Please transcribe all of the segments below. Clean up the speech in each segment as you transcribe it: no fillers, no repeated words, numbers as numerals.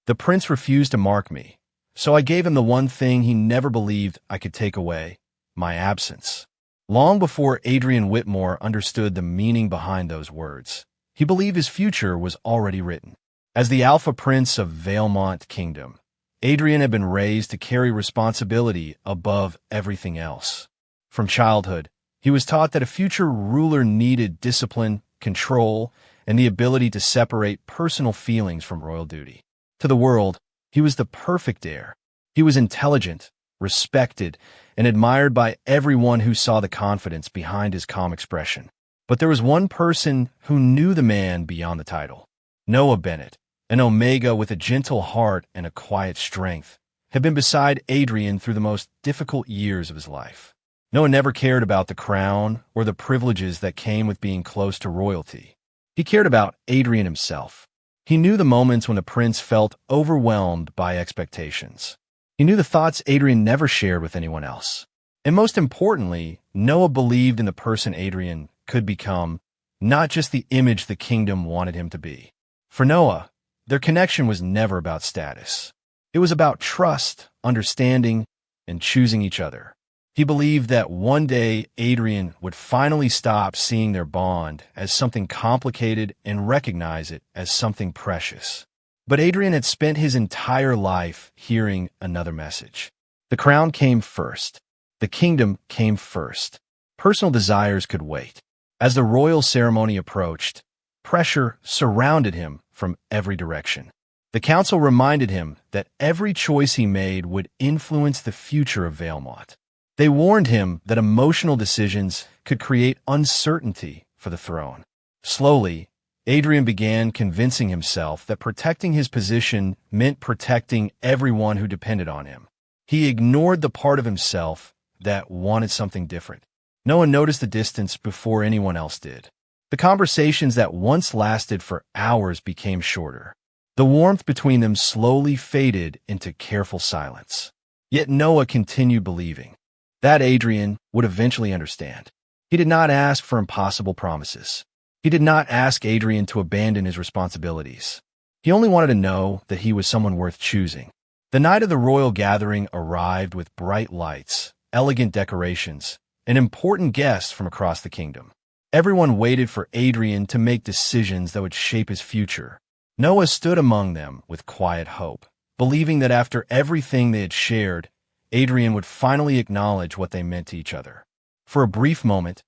The prince refused to mark me, so I gave him the one thing he never believed I could take away, my absence. Long before Adrian Whitmore understood the meaning behind those words, he believed his future was already written. As the Alpha Prince of Valemont Kingdom, Adrian had been raised to carry responsibility above everything else. From childhood, he was taught that a future ruler needed discipline, control, and the ability to separate personal feelings from royal duty. To the world, he was the perfect heir. He was intelligent, respected, and admired by everyone who saw the confidence behind his calm expression. But there was one person who knew the man beyond the title. Noah Bennett, an Omega with a gentle heart and a quiet strength, had been beside Adrian through the most difficult years of his life. Noah never cared about the crown or the privileges that came with being close to royalty. He cared about Adrian himself. He knew the moments when the prince felt overwhelmed by expectations. He knew the thoughts Adrian never shared with anyone else. And most importantly, Noah believed in the person Adrian could become, not just the image the kingdom wanted him to be. For Noah, their connection was never about status. It was about trust, understanding, and choosing each other. He believed that one day Adrian would finally stop seeing their bond as something complicated and recognize it as something precious. But Adrian had spent his entire life hearing another message. The crown came first. The kingdom came first. Personal desires could wait. As the royal ceremony approached, pressure surrounded him from every direction. The council reminded him that every choice he made would influence the future of Valemont. They warned him that emotional decisions could create uncertainty for the throne. Slowly, Adrian began convincing himself that protecting his position meant protecting everyone who depended on him. He ignored the part of himself that wanted something different. Noah noticed the distance before anyone else did. The conversations that once lasted for hours became shorter. The warmth between them slowly faded into careful silence. Yet Noah continued believing that Adrian would eventually understand. He did not ask for impossible promises. He did not ask Adrian to abandon his responsibilities. He only wanted to know that he was someone worth choosing. The night of the royal gathering arrived with bright lights, elegant decorations, and important guests from across the kingdom. Everyone waited for Adrian to make decisions that would shape his future. Noah stood among them with quiet hope, believing that after everything they had shared, Adrian would finally acknowledge what they meant to each other. For a brief moment,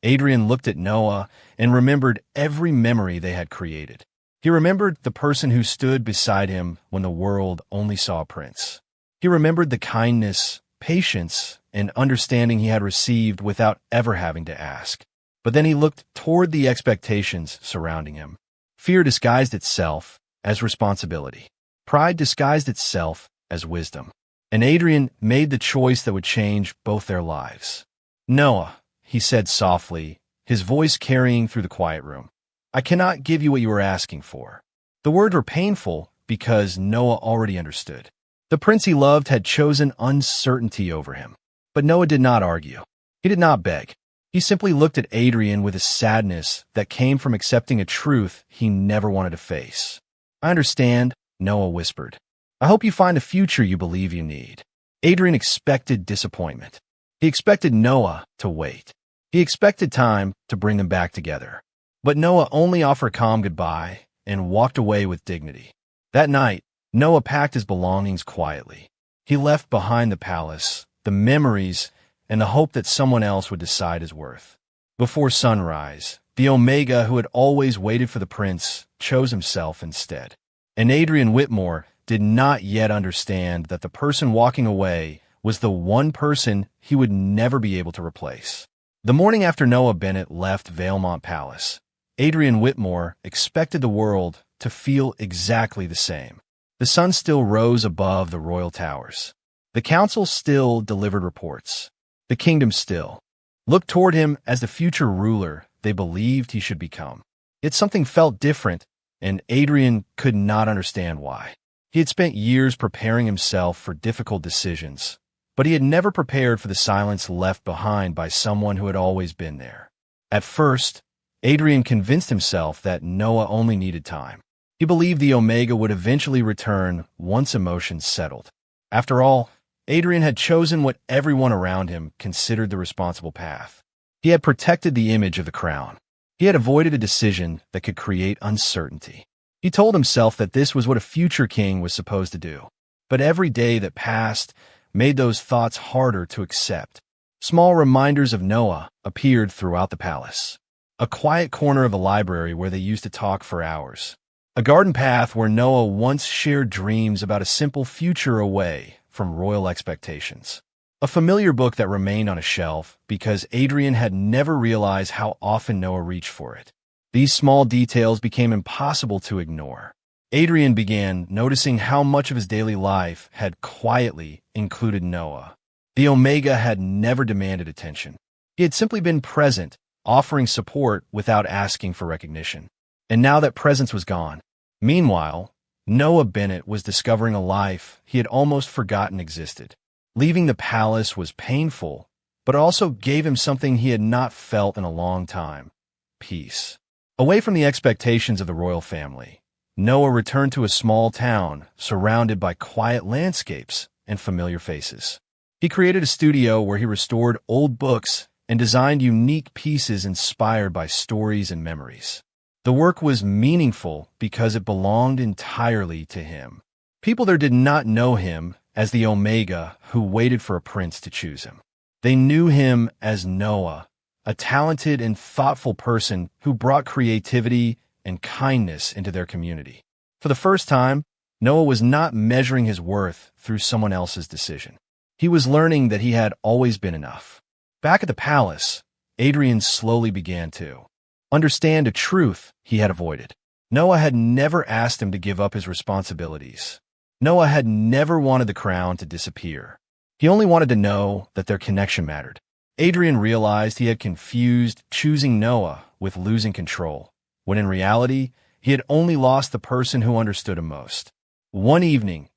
Adrian looked at Noah and remembered every memory they had created. He remembered the person who stood beside him when the world only saw a prince. He remembered the kindness, patience, and understanding he had received without ever having to ask. But then he looked toward the expectations surrounding him. Fear disguised itself as responsibility. Pride disguised itself as wisdom. And Adrian made the choice that would change both their lives. "Noah," he said softly, his voice carrying through the quiet room, "I cannot give you what you are asking for." The words were painful because Noah already understood. The prince he loved had chosen uncertainty over him. But Noah did not argue. He did not beg. He simply looked at Adrian with a sadness that came from accepting a truth he never wanted to face. "I understand," Noah whispered. "I hope you find the future you believe you need." Adrian expected disappointment. He expected Noah to wait. He expected time to bring them back together. But Noah only offered a calm goodbye and walked away with dignity. That night, Noah packed his belongings quietly. He left behind the palace, the memories, and the hope that someone else would decide his worth. Before sunrise, the Omega who had always waited for the prince chose himself instead. And Adrian Whitmore did not yet understand that the person walking away was the one person he would never be able to replace. The morning after Noah Bennett left Valemont Palace, Adrian Whitmore expected the world to feel exactly the same. The sun still rose above the royal towers. The council still delivered reports. The kingdom still looked toward him as the future ruler they believed he should become. Yet something felt different, and Adrian could not understand why. He had spent years preparing himself for difficult decisions, but he had never prepared for the silence left behind by someone who had always been there. At first, Adrian convinced himself that Noah only needed time. He He believed the Omega would eventually return once emotions settled. After all, Adrian had chosen what everyone around him considered the responsible path. He had protected the image of the crown. He had avoided a decision that could create uncertainty. He told himself that this was what a future king was supposed to do. But every day that passed made those thoughts harder to accept. Small reminders of Noah appeared throughout the palace. A quiet corner of the library where they used to talk for hours. A garden path where Noah once shared dreams about a simple future away from royal expectations. A familiar book that remained on a shelf because Adrian had never realized how often Noah reached for it. These small details became impossible to ignore. Adrian began noticing how much of his daily life had quietly included Noah. The Omega had never demanded attention. He had simply been present, offering support without asking for recognition. And now that presence was gone. Meanwhile, Noah Bennett was discovering a life he had almost forgotten existed. Leaving the palace was painful, but also gave him something he had not felt in a long time: peace. Away from the expectations of the royal family, Noah returned to a small town surrounded by quiet landscapes and familiar faces. He created a studio where he restored old books and designed unique pieces inspired by stories and memories. The work was meaningful because it belonged entirely to him. People there did not know him as the Omega who waited for a prince to choose him. They knew him as Noah, a talented and thoughtful person who brought creativity and kindness into their community. For the first time, Noah was not measuring his worth through someone else's decision. He was learning that he had always been enough. Back at the palace, Adrian slowly began to understand a truth he had avoided. Noah had never asked him to give up his responsibilities. Noah had never wanted the crown to disappear. He only wanted to know that their connection mattered. Adrian realized he had confused choosing Noah with losing control, when in reality, he had only lost the person who understood him most. One evening,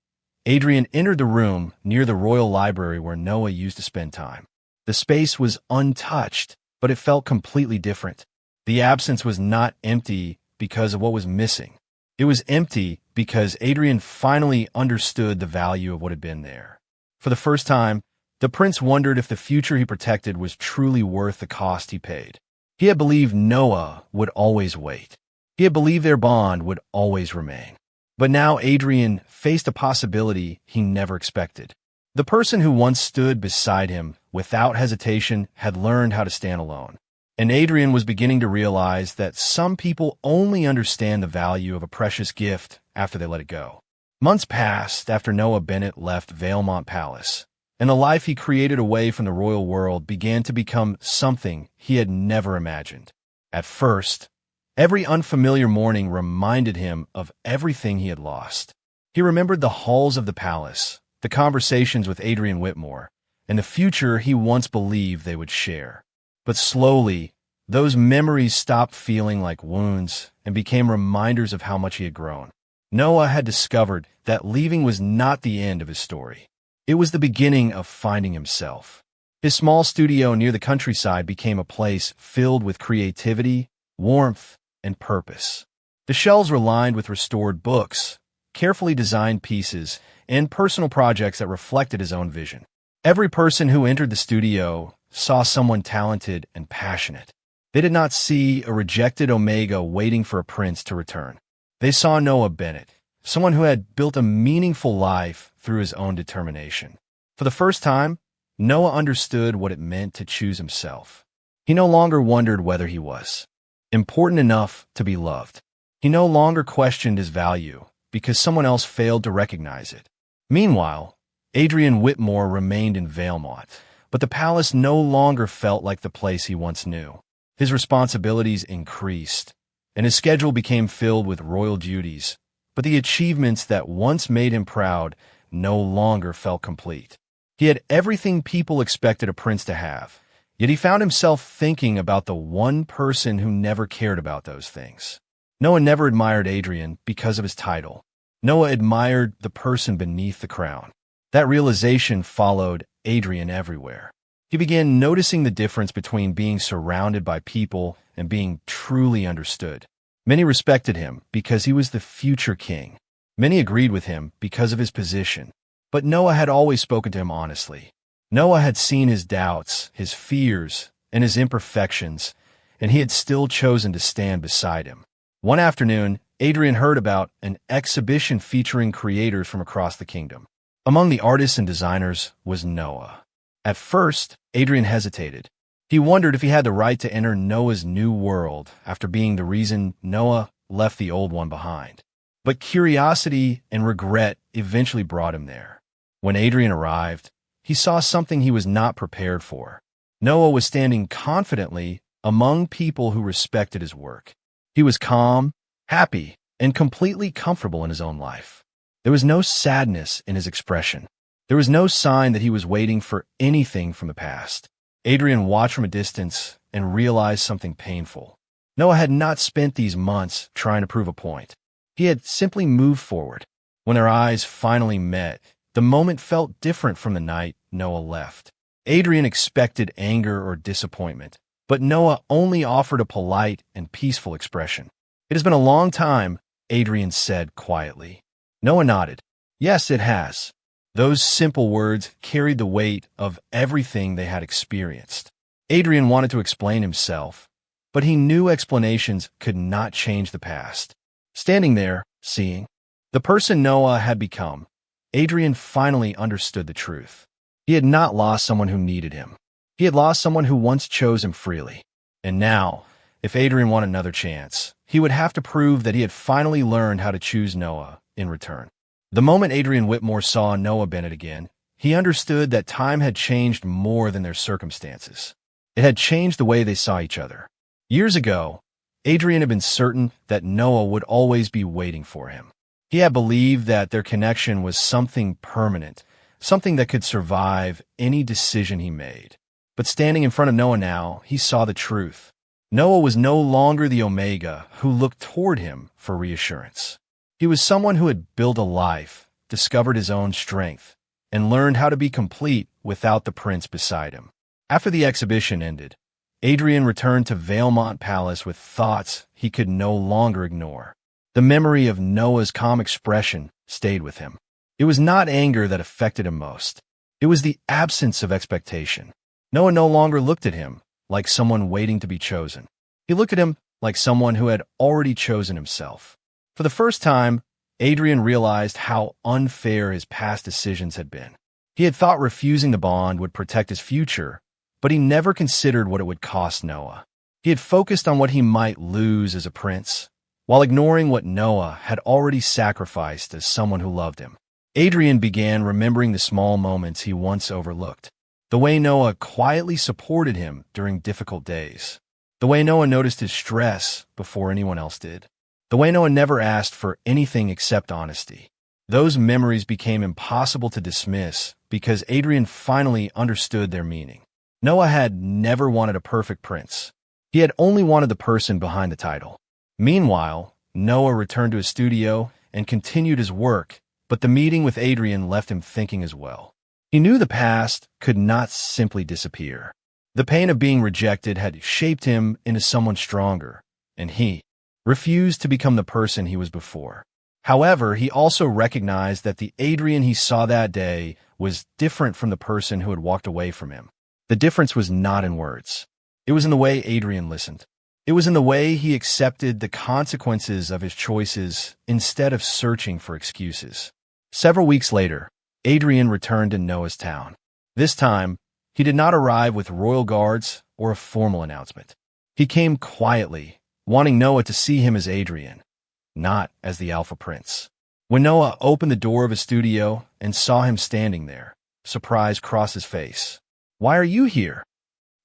Adrian entered the room near the royal library where Noah used to spend time. The space was untouched, but it felt completely different. The absence was not empty because of what was missing. It was empty because Adrian finally understood the value of what had been there. For the first time, the prince wondered if the future he protected was truly worth the cost he paid. He had believed Noah would always wait. He had believed their bond would always remain. But now Adrian faced a possibility he never expected. The person who once stood beside him without hesitation had learned how to stand alone. And Adrian was beginning to realize that some people only understand the value of a precious gift after they let it go. Months passed after Noah Bennett left Valemont Palace, and the life he created away from the royal world began to become something he had never imagined. At first, every unfamiliar morning reminded him of everything he had lost. He remembered the halls of the palace, the conversations with Adrian Whitmore, and the future he once believed they would share. But slowly, those memories stopped feeling like wounds and became reminders of how much he had grown. Noah had discovered that leaving was not the end of his story. It was the beginning of finding himself. His small studio near the countryside became a place filled with creativity, warmth, and purpose. The shelves were lined with restored books, carefully designed pieces, and personal projects that reflected his own vision. Every person who entered the studio saw someone talented and passionate. They did not see a rejected Omega waiting for a prince to return. They saw Noah Bennett, someone who had built a meaningful life through his own determination. For the first time, Noah understood what it meant to choose himself. He no longer wondered whether he was important enough to be loved. He no longer questioned his value because someone else failed to recognize it. Meanwhile, Adrian Whitmore remained in Valemont, but the palace no longer felt like the place he once knew. His responsibilities increased, and his schedule became filled with royal duties, but the achievements that once made him proud no longer felt complete. He had everything people expected a prince to have, yet he found himself thinking about the one person who never cared about those things. Noah never admired Adrian because of his title. Noah admired the person beneath the crown. That realization followed Adrian everywhere. He began noticing the difference between being surrounded by people and being truly understood. Many respected him because he was the future king. Many agreed with him because of his position. But Noah had always spoken to him honestly. Noah had seen his doubts, his fears, and his imperfections, and he had still chosen to stand beside him. One afternoon, Adrian heard about an exhibition featuring creators from across the kingdom. Among the artists and designers was Noah. At first, Adrian hesitated. He wondered if he had the right to enter Noah's new world after being the reason Noah left the old one behind. But curiosity and regret eventually brought him there. When Adrian arrived, he saw something he was not prepared for. Noah was standing confidently among people who respected his work. He was calm, happy, and completely comfortable in his own life. There was no sadness in his expression. There was no sign that he was waiting for anything from the past. Adrian watched from a distance and realized something painful. Noah had not spent these months trying to prove a point. He had simply moved forward. When their eyes finally met, the moment felt different from the night Noah left. Adrian expected anger or disappointment, but Noah only offered a polite and peaceful expression. "It has been a long time," Adrian said quietly. Noah nodded. "Yes, it has." Those simple words carried the weight of everything they had experienced. Adrian wanted to explain himself, but he knew explanations could not change the past. Standing there, seeing the person Noah had become, Adrian finally understood the truth. He had not lost someone who needed him. He had lost someone who once chose him freely. And now, if Adrian wanted another chance, he would have to prove that he had finally learned how to choose Noah in return. The moment Adrian Whitmore saw Noah Bennett again, he understood that time had changed more than their circumstances. It had changed the way they saw each other. Years ago, Adrian had been certain that Noah would always be waiting for him. He had believed that their connection was something permanent, something that could survive any decision he made. But standing in front of Noah now, he saw the truth. Noah was no longer the Omega who looked toward him for reassurance. He was someone who had built a life, discovered his own strength, and learned how to be complete without the prince beside him. After the exhibition ended, Adrian returned to Valemont Palace with thoughts he could no longer ignore. The memory of Noah's calm expression stayed with him. It was not anger that affected him most. It was the absence of expectation. Noah no longer looked at him like someone waiting to be chosen. He looked at him like someone who had already chosen himself. For the first time, Adrian realized how unfair his past decisions had been. He had thought refusing the bond would protect his future, but he never considered what it would cost Noah. He had focused on what he might lose as a prince, while ignoring what Noah had already sacrificed as someone who loved him. Adrian began remembering the small moments he once overlooked. The way Noah quietly supported him during difficult days. The way Noah noticed his stress before anyone else did. The way Noah never asked for anything except honesty. Those memories became impossible to dismiss because Adrian finally understood their meaning. Noah had never wanted a perfect prince. He had only wanted the person behind the title. Meanwhile, Noah returned to his studio and continued his work, but the meeting with Adrian left him thinking as well. He knew the past could not simply disappear. The pain of being rejected had shaped him into someone stronger, and he refused to become the person he was before. However, he also recognized that the Adrian he saw that day was different from the person who had walked away from him. The difference was not in words. It was in the way Adrian listened. It was in the way he accepted the consequences of his choices instead of searching for excuses. Several weeks later, Adrian returned to Noah's town. This time, he did not arrive with royal guards or a formal announcement. He came quietly, wanting Noah to see him as Adrian, not as the Alpha Prince. When Noah opened the door of his studio and saw him standing there, surprise crossed his face. "Why are you here?"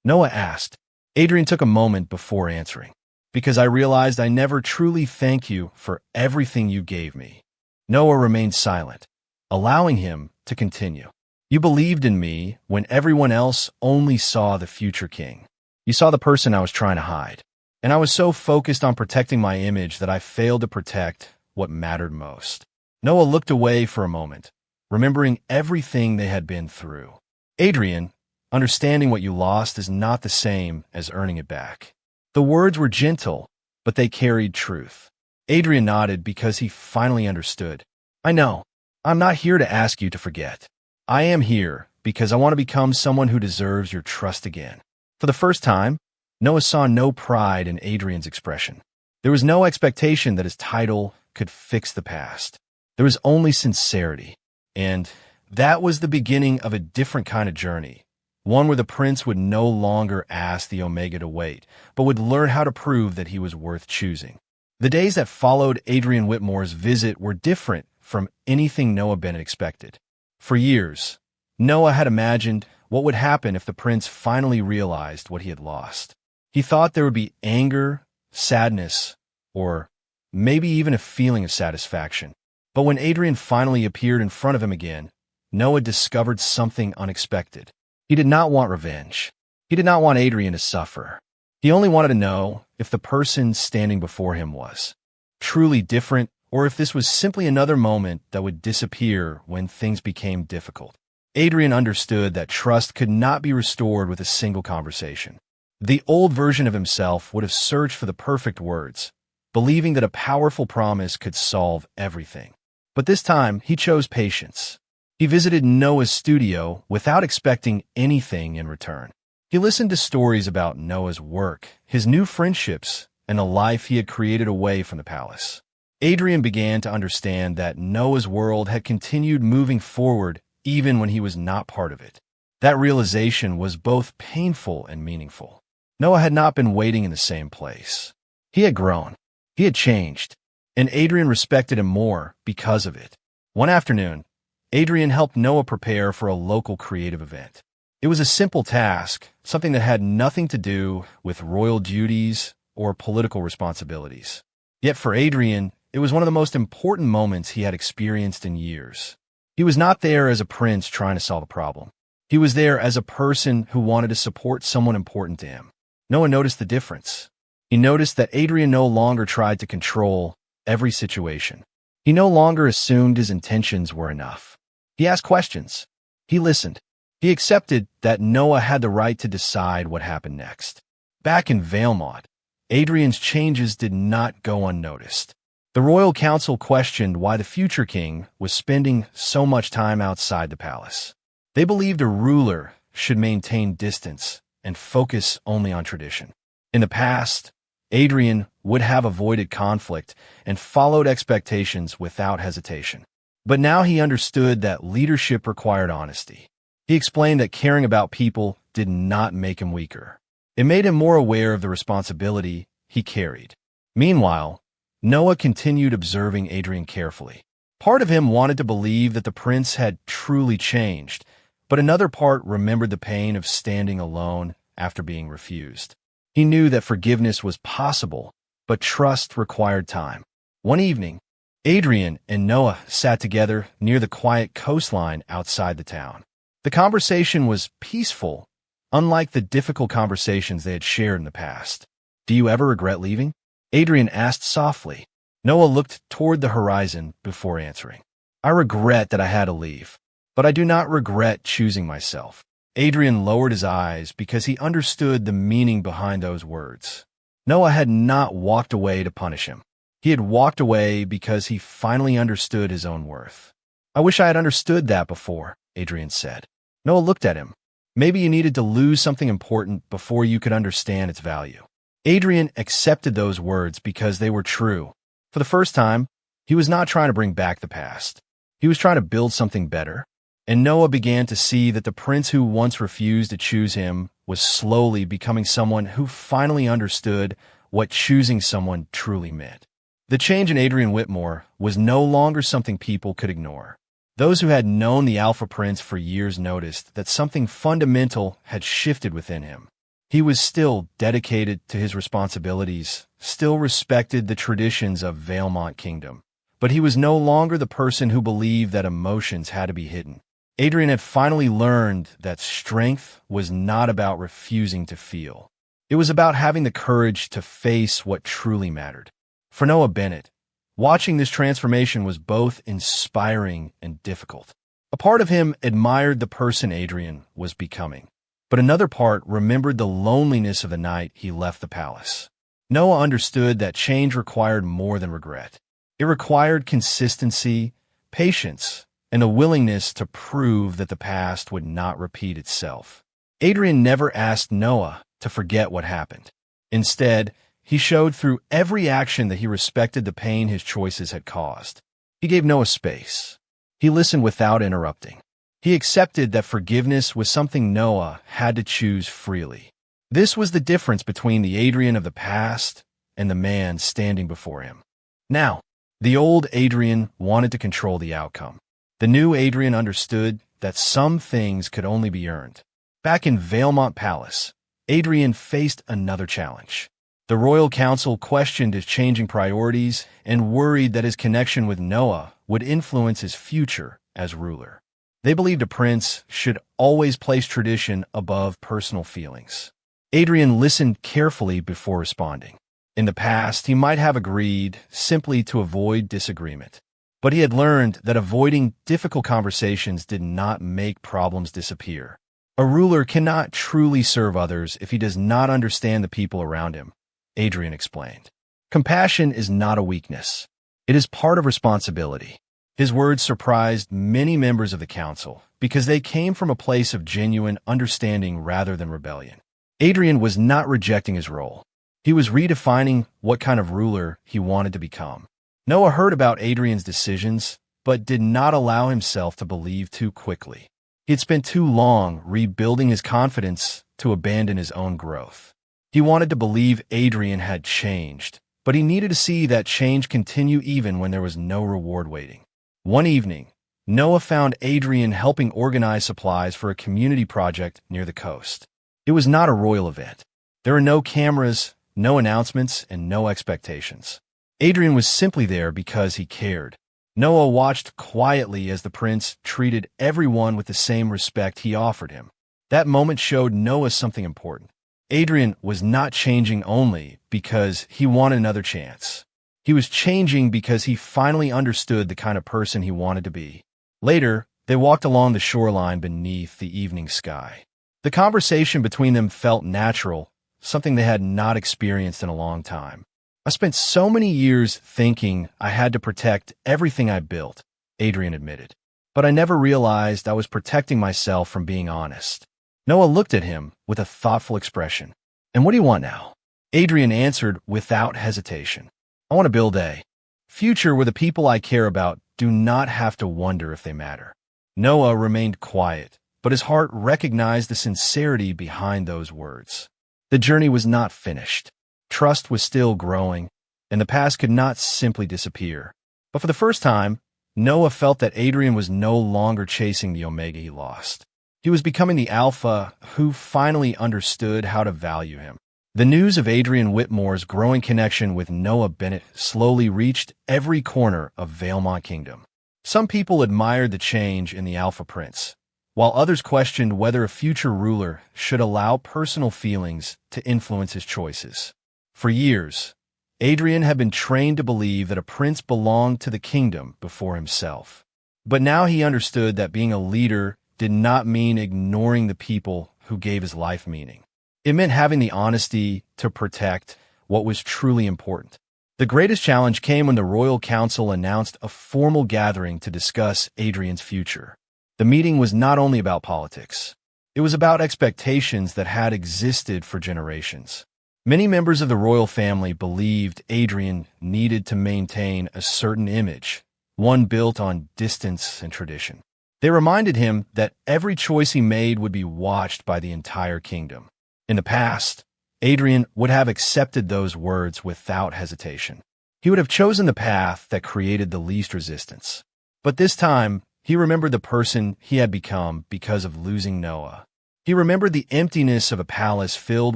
Noah asked. Adrian took a moment before answering. "Because I realized I never truly thank you for everything you gave me." Noah remained silent, allowing him to continue. "You believed in me when everyone else only saw the future king. You saw the person I was trying to hide. And I was so focused on protecting my image that I failed to protect what mattered most." Noah looked away for a moment, remembering everything they had been through. "Adrian, understanding what you lost is not the same as earning it back." The words were gentle, but they carried truth. Adrian nodded because he finally understood. I know. I'm not here to ask you to forget. I am here because I want to become someone who deserves your trust again. For the first time, Noah saw no pride in Adrian's expression. There was no expectation that his title could fix the past. There was only sincerity. And that was the beginning of a different kind of journey. One where the prince would no longer ask the Omega to wait, but would learn how to prove that he was worth choosing. The days that followed Adrian Whitmore's visit were different from anything Noah Bennett expected. For years, Noah had imagined what would happen if the prince finally realized what he had lost. He thought there would be anger, sadness, or maybe even a feeling of satisfaction. But when Adrian finally appeared in front of him again, Noah discovered something unexpected. He did not want revenge. He did not want Adrian to suffer. He only wanted to know if the person standing before him was truly different, or if this was simply another moment that would disappear when things became difficult. Adrian understood that trust could not be restored with a single conversation. The old version of himself would have searched for the perfect words, believing that a powerful promise could solve everything. But this time, he chose patience. He visited Noah's studio without expecting anything in return. He listened to stories about Noah's work, his new friendships, and the life he had created away from the palace. Adrian began to understand that Noah's world had continued moving forward even when he was not part of it. That realization was both painful and meaningful. Noah had not been waiting in the same place. He had grown. He had changed. And Adrian respected him more because of it. One afternoon, Adrian helped Noah prepare for a local creative event. It was a simple task, something that had nothing to do with royal duties or political responsibilities. Yet for Adrian, it was one of the most important moments he had experienced in years. He was not there as a prince trying to solve a problem. He was there as a person who wanted to support someone important to him. Noah noticed the difference. He noticed that Adrian no longer tried to control every situation. He no longer assumed his intentions were enough. He asked questions. He listened. He accepted that Noah had the right to decide what happened next. Back in Valemont, Adrian's changes did not go unnoticed. The royal council questioned why the future king was spending so much time outside the palace. They believed a ruler should maintain distance and focus only on tradition. In the past, Adrian would have avoided conflict and followed expectations without hesitation. But now he understood that leadership required honesty. He explained that caring about people did not make him weaker. It made him more aware of the responsibility he carried. Meanwhile, Noah continued observing Adrian carefully. Part of him wanted to believe that the prince had truly changed, but another part remembered the pain of standing alone after being refused. He knew that forgiveness was possible, but trust required time. One evening, Adrian and Noah sat together near the quiet coastline outside the town. The conversation was peaceful, unlike the difficult conversations they had shared in the past. "Do you ever regret leaving?" Adrian asked softly. Noah looked toward the horizon before answering. "I regret that I had to leave, but I do not regret choosing myself." Adrian lowered his eyes because he understood the meaning behind those words. Noah had not walked away to punish him. He had walked away because he finally understood his own worth. "I wish I had understood that before," Adrian said. Noah looked at him. "Maybe you needed to lose something important before you could understand its value." Adrian accepted those words because they were true. For the first time, he was not trying to bring back the past. He was trying to build something better. And Noah began to see that the prince who once refused to choose him was slowly becoming someone who finally understood what choosing someone truly meant. The change in Adrian Whitmore was no longer something people could ignore. Those who had known the Alpha Prince for years noticed that something fundamental had shifted within him. He was still dedicated to his responsibilities, still respected the traditions of Valemont Kingdom, but he was no longer the person who believed that emotions had to be hidden. Adrian had finally learned that strength was not about refusing to feel. It was about having the courage to face what truly mattered. For Noah Bennett, watching this transformation was both inspiring and difficult. A part of him admired the person Adrian was becoming, but another part remembered the loneliness of the night he left the palace. Noah understood that change required more than regret. It required consistency, patience, and a willingness to prove that the past would not repeat itself. Adrian never asked Noah to forget what happened. Instead, he showed through every action that he respected the pain his choices had caused. He gave Noah space. He listened without interrupting. He accepted that forgiveness was something Noah had to choose freely. This was the difference between the Adrian of the past and the man standing before him. Now, the old Adrian wanted to control the outcome. The new Adrian understood that some things could only be earned. Back in Valemont Palace, Adrian faced another challenge. The royal council questioned his changing priorities and worried that his connection with Noah would influence his future as ruler. They believed a prince should always place tradition above personal feelings. Adrian listened carefully before responding. In the past, he might have agreed simply to avoid disagreement. But he had learned that avoiding difficult conversations did not make problems disappear. A ruler cannot truly serve others if he does not understand the people around him, Adrian explained. Compassion is not a weakness. It is part of responsibility. His words surprised many members of the council because they came from a place of genuine understanding rather than rebellion. Adrian was not rejecting his role. He was redefining what kind of ruler he wanted to become. Noah heard about Adrian's decisions, but did not allow himself to believe too quickly. He had spent too long rebuilding his confidence to abandon his own growth. He wanted to believe Adrian had changed, but he needed to see that change continue even when there was no reward waiting. One evening, Noah found Adrian helping organize supplies for a community project near the coast. It was not a royal event. There were no cameras, no announcements, and no expectations. Adrian was simply there because he cared. Noah watched quietly as the prince treated everyone with the same respect he offered him. That moment showed Noah something important. Adrian was not changing only because he wanted another chance. He was changing because he finally understood the kind of person he wanted to be. Later, they walked along the shoreline beneath the evening sky. The conversation between them felt natural, something they had not experienced in a long time. I spent so many years thinking I had to protect everything I built, Adrian admitted. But I never realized I was protecting myself from being honest. Noah looked at him with a thoughtful expression. And what do you want now? Adrian answered without hesitation. I want to build a future where the people I care about do not have to wonder if they matter. Noah remained quiet, but his heart recognized the sincerity behind those words. The journey was not finished. Trust was still growing, and the past could not simply disappear. But for the first time, Noah felt that Adrian was no longer chasing the Omega he lost. He was becoming the Alpha who finally understood how to value him. The news of Adrian Whitmore's growing connection with Noah Bennett slowly reached every corner of Valemont Kingdom. Some people admired the change in the Alpha Prince, while others questioned whether a future ruler should allow personal feelings to influence his choices. For years, Adrian had been trained to believe that a prince belonged to the kingdom before himself. But now he understood that being a leader did not mean ignoring the people who gave his life meaning. It meant having the honesty to protect what was truly important. The greatest challenge came when the royal council announced a formal gathering to discuss Adrian's future. The meeting was not only about politics. It was about expectations that had existed for generations. Many members of the royal family believed Adrian needed to maintain a certain image, one built on distance and tradition. They reminded him that every choice he made would be watched by the entire kingdom. In the past, Adrian would have accepted those words without hesitation. He would have chosen the path that created the least resistance. But this time, he remembered the person he had become because of losing Noah. He remembered the emptiness of a palace filled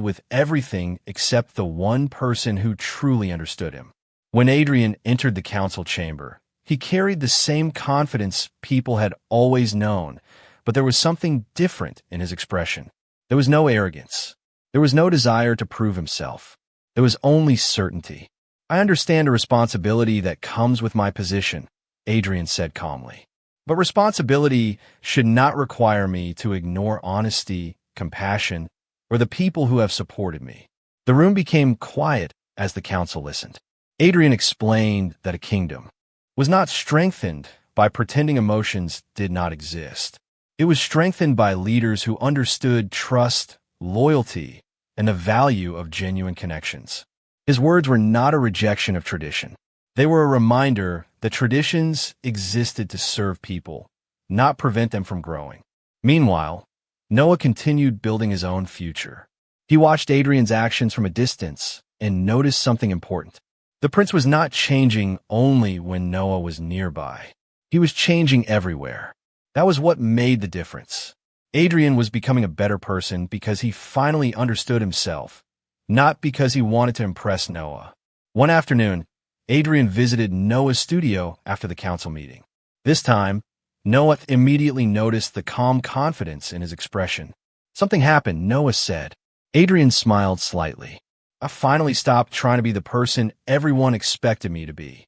with everything except the one person who truly understood him. When Adrian entered the council chamber, he carried the same confidence people had always known, but there was something different in his expression. There was no arrogance. There was no desire to prove himself. There was only certainty. I understand the responsibility that comes with my position, Adrian said calmly. But responsibility should not require me to ignore honesty, compassion, or the people who have supported me. The room became quiet as the council listened. Adrian explained that a kingdom was not strengthened by pretending emotions did not exist. It was strengthened by leaders who understood trust, loyalty, and the value of genuine connections. His words were not a rejection of tradition. They were a reminder that traditions existed to serve people, not prevent them from growing. Meanwhile, Noah continued building his own future. He watched Adrian's actions from a distance and noticed something important. The prince was not changing only when Noah was nearby. He was changing everywhere. That was what made the difference. Adrian was becoming a better person because he finally understood himself, not because he wanted to impress Noah. One afternoon, Adrian visited Noah's studio after the council meeting. This time, Noah immediately noticed the calm confidence in his expression. Something happened, Noah said. Adrian smiled slightly. I finally stopped trying to be the person everyone expected me to be.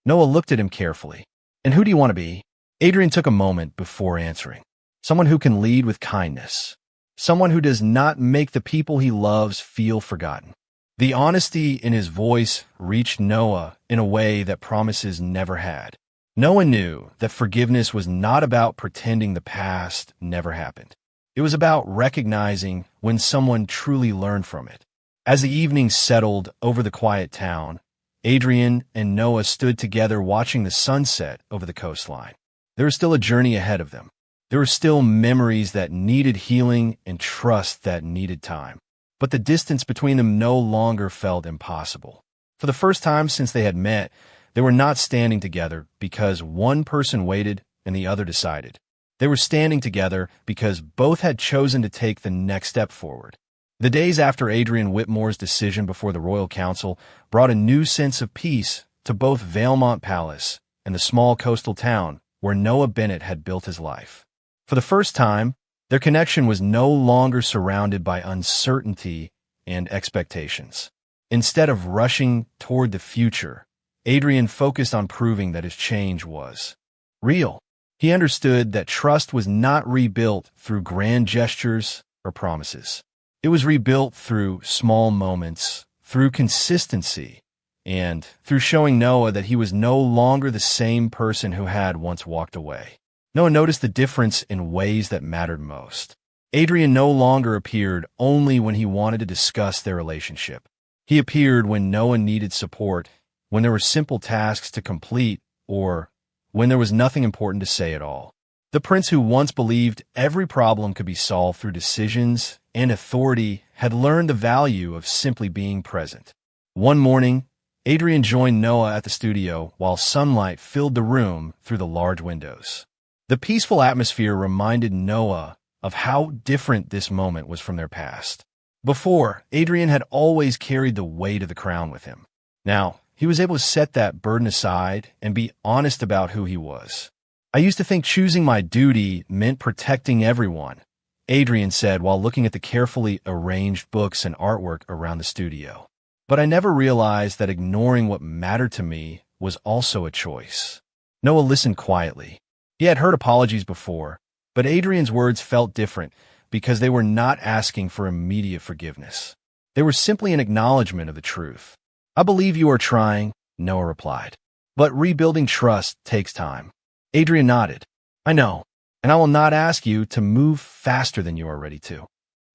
Noah looked at him carefully. And who do you want to be? Adrian took a moment before answering. Someone who can lead with kindness. Someone who does not make the people he loves feel forgotten. The honesty in his voice reached Noah in a way that promises never had. Noah knew that forgiveness was not about pretending the past never happened. It was about recognizing when someone truly learned from it. As the evening settled over the quiet town, Adrian and Noah stood together watching the sunset over the coastline. There was still a journey ahead of them. There were still memories that needed healing and trust that needed time. But the distance between them no longer felt impossible. For the first time since they had met, they were not standing together because one person waited and the other decided. They were standing together because both had chosen to take the next step forward. The days after Adrian Whitmore's decision before the Royal Council brought a new sense of peace to both Valemont Palace and the small coastal town where Noah Bennett had built his life. For the first time, their connection was no longer surrounded by uncertainty and expectations. Instead of rushing toward the future, Adrian focused on proving that his change was real. He understood that trust was not rebuilt through grand gestures or promises. It was rebuilt through small moments, through consistency, and through showing Noah that he was no longer the same person who had once walked away. Noah noticed the difference in ways that mattered most. Adrian no longer appeared only when he wanted to discuss their relationship. He appeared when Noah needed support, when there were simple tasks to complete, or when there was nothing important to say at all. The prince who once believed every problem could be solved through decisions and authority had learned the value of simply being present. One morning, Adrian joined Noah at the studio while sunlight filled the room through the large windows. The peaceful atmosphere reminded Noah of how different this moment was from their past. Before, Adrian had always carried the weight of the crown with him. Now, he was able to set that burden aside and be honest about who he was. I used to think choosing my duty meant protecting everyone, Adrian said while looking at the carefully arranged books and artwork around the studio. But I never realized that ignoring what mattered to me was also a choice. Noah listened quietly. He had heard apologies before, but Adrian's words felt different because they were not asking for immediate forgiveness. They were simply an acknowledgement of the truth. I believe you are trying, Noah replied. But rebuilding trust takes time. Adrian nodded. I know, and I will not ask you to move faster than you are ready to.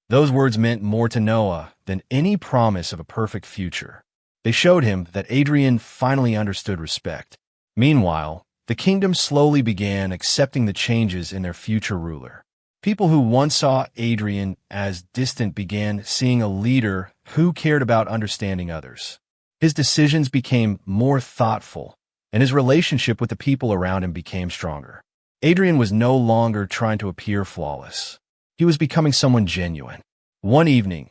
Those words meant more to Noah than any promise of a perfect future. They showed him that Adrian finally understood respect. Meanwhile, the kingdom slowly began accepting the changes in their future ruler. People who once saw Adrian as distant began seeing a leader who cared about understanding others. His decisions became more thoughtful, and his relationship with the people around him became stronger. Adrian was no longer trying to appear flawless. He was becoming someone genuine. One evening,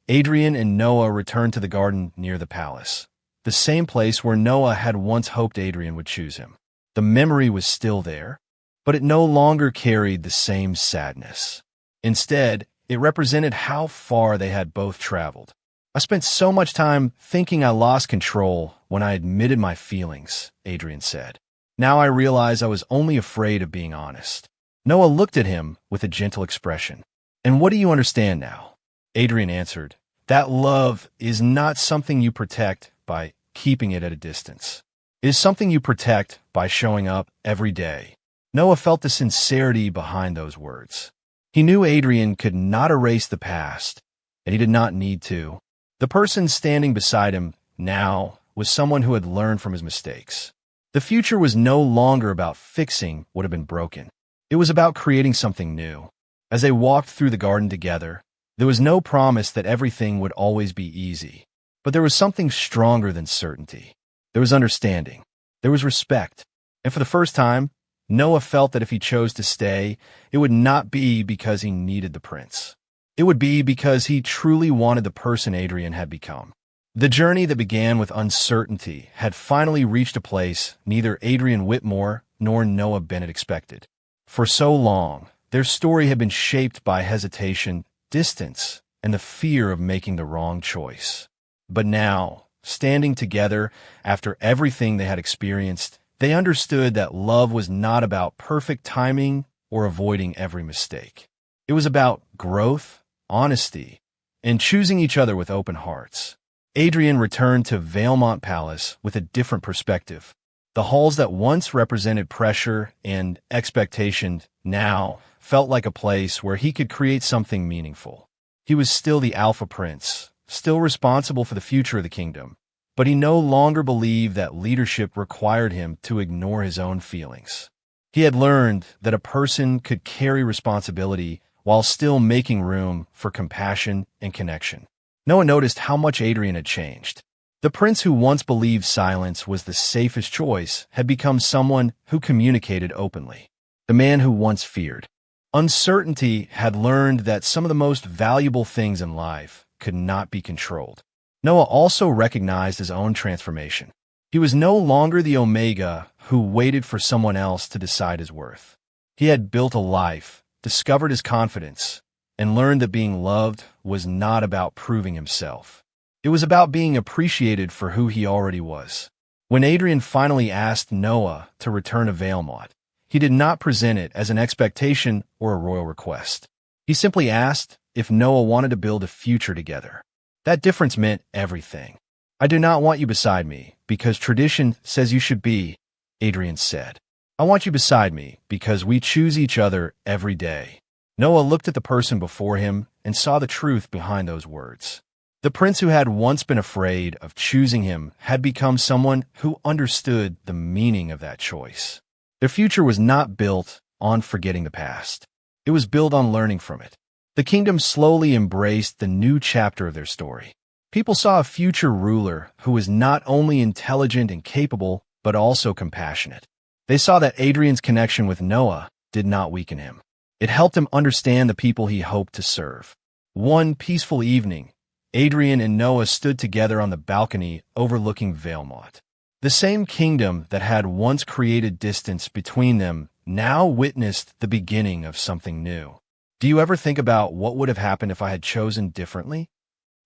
Adrian and Noah returned to the garden near the palace, the same place where Noah had once hoped Adrian would choose him. The memory was still there, but it no longer carried the same sadness. Instead, it represented how far they had both traveled. I spent so much time thinking I lost control when I admitted my feelings, Adrian said. Now I realize I was only afraid of being honest. Noah looked at him with a gentle expression. And what do you understand now? Adrian answered, That love is not something you protect by keeping it at a distance. It is something you protect by showing up every day. Noah felt the sincerity behind those words. He knew Adrian could not erase the past, and he did not need to. The person standing beside him now was someone who had learned from his mistakes. The future was no longer about fixing what had been broken. It was about creating something new. As they walked through the garden together, there was no promise that everything would always be easy. But there was something stronger than certainty. There was understanding. There was respect. And for the first time, Noah felt that if he chose to stay, it would not be because he needed the prince. It would be because he truly wanted the person Adrian had become. The journey that began with uncertainty had finally reached a place neither Adrian Whitmore nor Noah Bennett expected. For so long, their story had been shaped by hesitation, distance, and the fear of making the wrong choice. But now, standing together after everything they had experienced, they understood that love was not about perfect timing or avoiding every mistake. It was about growth, honesty, and choosing each other with open hearts. Adrian returned to Valemont Palace with a different perspective. The halls that once represented pressure and expectation now felt like a place where he could create something meaningful. He was still the Alpha Prince, still responsible for the future of the kingdom, but he no longer believed that leadership required him to ignore his own feelings. He had learned that a person could carry responsibility while still making room for compassion and connection. Noah noticed how much Adrian had changed. The prince who once believed silence was the safest choice had become someone who communicated openly. The man who once feared uncertainty had learned that some of the most valuable things in life could not be controlled. Noah also recognized his own transformation. He was no longer the Omega who waited for someone else to decide his worth. He had built a life, discovered his confidence, and learned that being loved was not about proving himself. It was about being appreciated for who he already was. When Adrian finally asked Noah to return to Valemont, he did not present it as an expectation or a royal request. He simply asked if Noah wanted to build a future together. That difference meant everything. "I do not want you beside me because tradition says you should be," Adrian said. "I want you beside me because we choose each other every day." Noah looked at the person before him and saw the truth behind those words. The prince who had once been afraid of choosing him had become someone who understood the meaning of that choice. Their future was not built on forgetting the past. It was built on learning from it. The kingdom slowly embraced the new chapter of their story. People saw a future ruler who was not only intelligent and capable, but also compassionate. They saw that Adrian's connection with Noah did not weaken him. It helped him understand the people he hoped to serve. One peaceful evening, Adrian and Noah stood together on the balcony overlooking Valemont. The same kingdom that had once created distance between them now witnessed the beginning of something new. "Do you ever think about what would have happened if I had chosen differently?"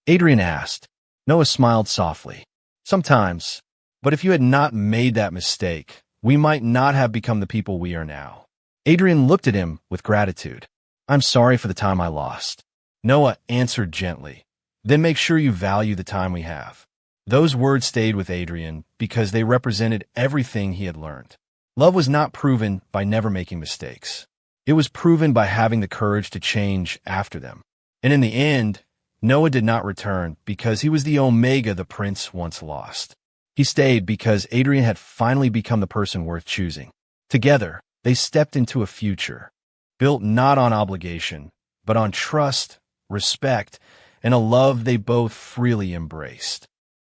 Adrian asked. Noah smiled softly. "Sometimes, but if you had not made that mistake, we might not have become the people we are now." Adrian looked at him with gratitude. "I'm sorry for the time I lost." Noah answered gently. "Then make sure you value the time we have." Those words stayed with Adrian because they represented everything he had learned. Love was not proven by never making mistakes. It was proven by having the courage to change after them. And in the end, Noah did not return because he was the Omega the prince once lost. He stayed because Adrian had finally become the person worth choosing. Together, they stepped into a future, built not on obligation, but on trust, respect, and a love they both freely embraced.